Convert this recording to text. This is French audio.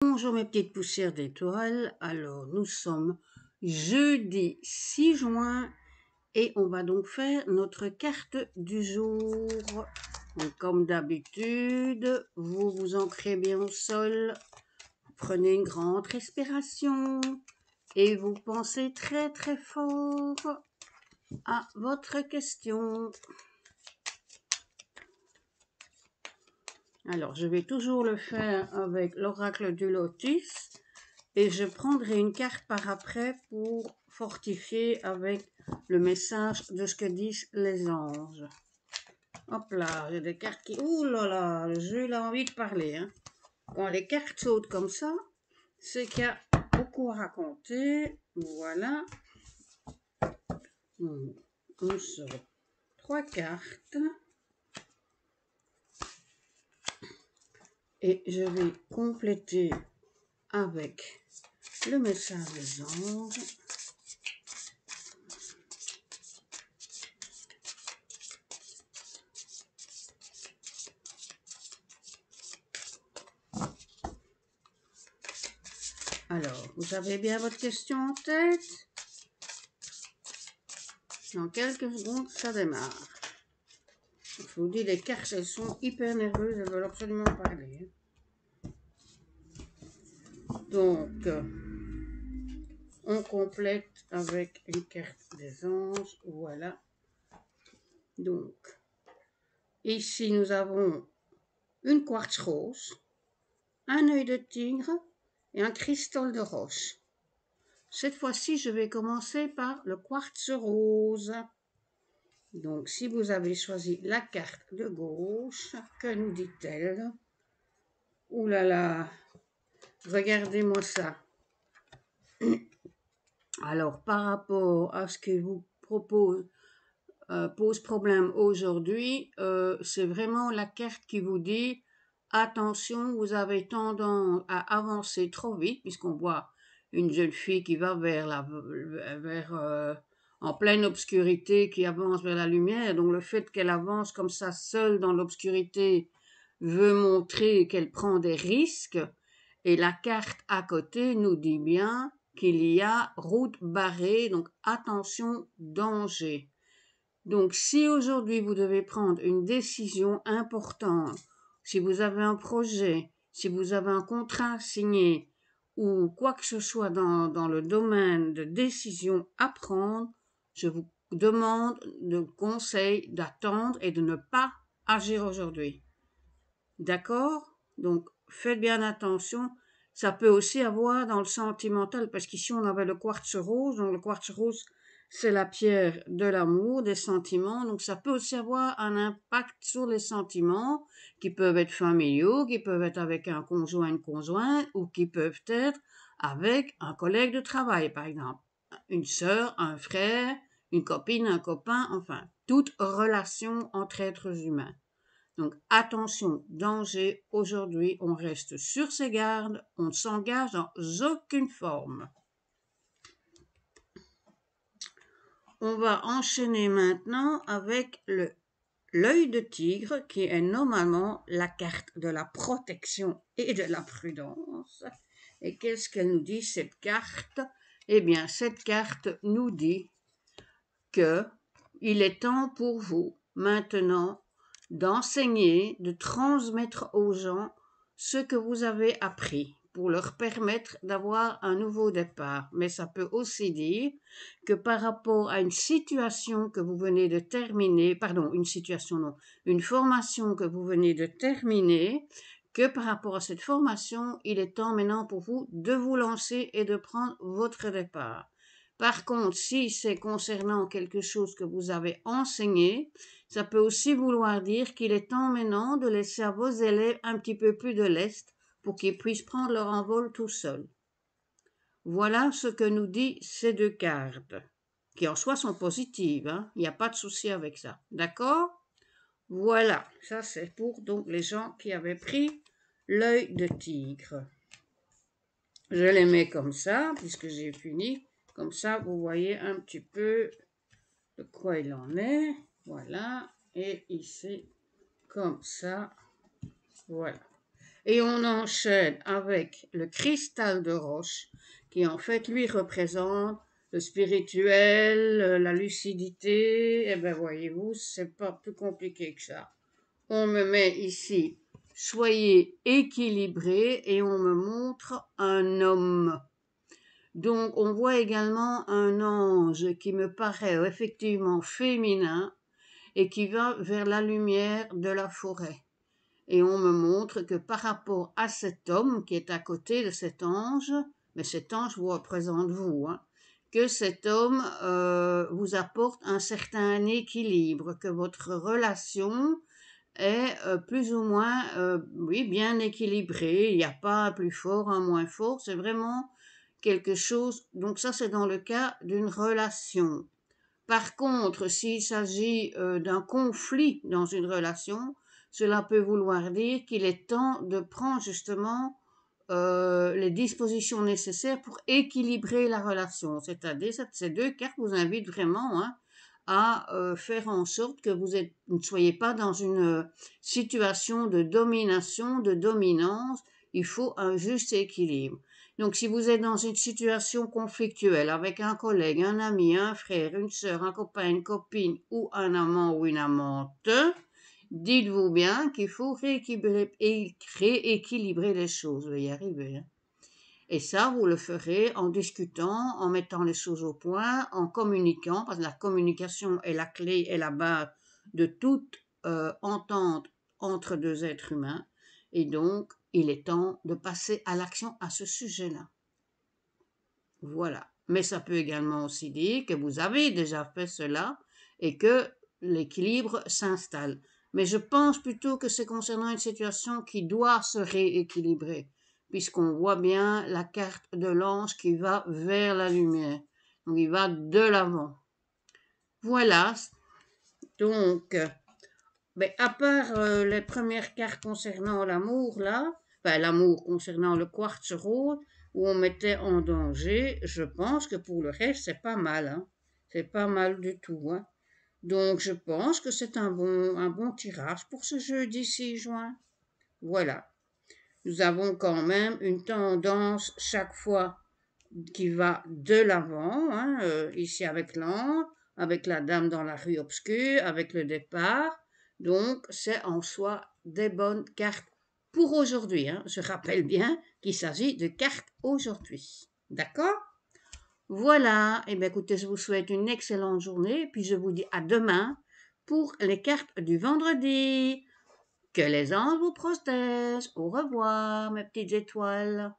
Bonjour mes petites poussières d'étoiles, alors nous sommes jeudi 6 juin et on va donc faire notre carte du jour. Donc, comme d'habitude, vous vous ancrez bien au sol, prenez une grande respiration et vous pensez très très fort à votre question. Alors je vais toujours le faire avec l'oracle du lotus. Et je prendrai une carte par après pour fortifier avec le message de ce que disent les anges. Hop là, j'ai des cartes qui... Ouh là là, le jeu il a envie de parler. Hein. Quand les cartes sautent comme ça, c'est qu'il y a beaucoup à raconter. Voilà. On sort 3 cartes. Et je vais compléter avec le message des anges. Alors, vous avez bien votre question en tête? Dans quelques secondes, ça démarre. Je vous dis, les cartes, elles sont hyper nerveuses, elles veulent absolument parler. Donc, on complète avec une carte des anges, voilà. Donc, ici, nous avons une quartz rose, un œil de tigre et un cristal de roche. Cette fois-ci, je vais commencer par le quartz rose. Donc, si vous avez choisi la carte de gauche, que nous dit-elle? Ouh là là, regardez-moi ça. Alors, par rapport à ce que vous propose pose problème aujourd'hui, c'est vraiment la carte qui vous dit attention, vous avez tendance à avancer trop vite, puisqu'on voit une jeune fille qui va en pleine obscurité, qui avance vers la lumière. Donc le fait qu'elle avance comme ça seule dans l'obscurité veut montrer qu'elle prend des risques, et la carte à côté nous dit bien qu'il y a route barrée, donc attention, danger. Donc, si aujourd'hui vous devez prendre une décision importante, si vous avez un projet, si vous avez un contrat signé ou quoi que ce soit dans le domaine de décision à prendre, je vous demande de conseil d'attendre et de ne pas agir aujourd'hui. D'accord? Donc, faites bien attention. Ça peut aussi avoir dans le sentimental, parce qu'ici on avait le quartz rose, donc le quartz rose c'est la pierre de l'amour, des sentiments, donc ça peut aussi avoir un impact sur les sentiments qui peuvent être familiaux, qui peuvent être avec un conjoint, une conjointe, ou qui peuvent être avec un collègue de travail, par exemple, une sœur, un frère, une copine, un copain, enfin, toute relation entre êtres humains. Donc attention, danger, aujourd'hui on reste sur ses gardes, on ne s'engage dans aucune forme. On va enchaîner maintenant avec l'œil de tigre qui est normalement la carte de la protection et de la prudence. Et qu'est-ce qu'elle nous dit cette carte? Eh bien cette carte nous dit que il est temps pour vous maintenant d'enseigner, de transmettre aux gens ce que vous avez appris pour leur permettre d'avoir un nouveau départ. Mais ça peut aussi dire que par rapport à une situation que vous venez de terminer, une formation que vous venez de terminer, que par rapport à cette formation, il est temps maintenant pour vous de vous lancer et de prendre votre départ. Par contre, si c'est concernant quelque chose que vous avez enseigné, ça peut aussi vouloir dire qu'il est temps maintenant de laisser à vos élèves un petit peu plus de lest pour qu'ils puissent prendre leur envol tout seuls. Voilà ce que nous disent ces deux cartes, qui en soi sont positives, hein. Il n'y a pas de souci avec ça. D'accord? Voilà, ça c'est pour donc les gens qui avaient pris l'œil de tigre. Je les mets comme ça, puisque j'ai fini. Comme ça, vous voyez un petit peu de quoi il en est. Voilà. Et ici, comme ça. Voilà. Et on enchaîne avec le cristal de roche, qui en fait, lui, représente le spirituel, la lucidité. Eh bien, voyez-vous, c'est pas plus compliqué que ça. On me met ici, soyez équilibré, et on me montre un homme. Donc, on voit également un ange qui me paraît effectivement féminin et qui va vers la lumière de la forêt. Et on me montre que par rapport à cet homme qui est à côté de cet ange, mais cet ange vous représente vous, hein, que cet homme vous apporte un certain équilibre, que votre relation est plus ou moins, oui, bien équilibrée. Il n'y a pas un plus fort, un moins fort. C'est vraiment quelque chose. Donc ça, c'est dans le cas d'une relation. Par contre, s'il s'agit d'un conflit dans une relation, cela peut vouloir dire qu'il est temps de prendre justement les dispositions nécessaires pour équilibrer la relation. C'est-à-dire, ces deux cartes vous invitent vraiment, hein, à faire en sorte que vous ne soyez pas dans une situation de domination, de dominance. Il faut un juste équilibre. Donc, si vous êtes dans une situation conflictuelle avec un collègue, un ami, un frère, une sœur, un copain, une copine ou un amant ou une amante, dites-vous bien qu'il faut rééquilibrer les choses. Vous y arriver. Hein. Et ça, vous le ferez en discutant, en mettant les choses au point, en communiquant, parce que la communication est la clé et la base de toute entente entre deux êtres humains. Et donc, il est temps de passer à l'action à ce sujet-là. Voilà. Mais ça peut également aussi dire que vous avez déjà fait cela et que l'équilibre s'installe. Mais je pense plutôt que c'est concernant une situation qui doit se rééquilibrer, puisqu'on voit bien la carte de l'ange qui va vers la lumière. Donc il va de l'avant. Voilà. Donc, à part les premières cartes concernant l'amour, là, l'amour concernant le quartz rose, où on mettait en danger, je pense que pour le reste, c'est pas mal. Hein. C'est pas mal du tout. Hein. Donc, je pense que c'est un bon tirage pour ce jeudi 6 juin. Voilà. Nous avons quand même une tendance chaque fois qui va de l'avant, hein, ici avec l'ange, avec la dame dans la rue obscure, avec le départ. Donc, c'est en soi des bonnes cartes pour aujourd'hui. Hein. Je rappelle bien qu'il s'agit de cartes aujourd'hui. D'accord? Voilà. Eh bien, écoutez, je vous souhaite une excellente journée, puis je vous dis à demain pour les cartes du vendredi. Que les anges vous protègent. Au revoir, mes petites étoiles.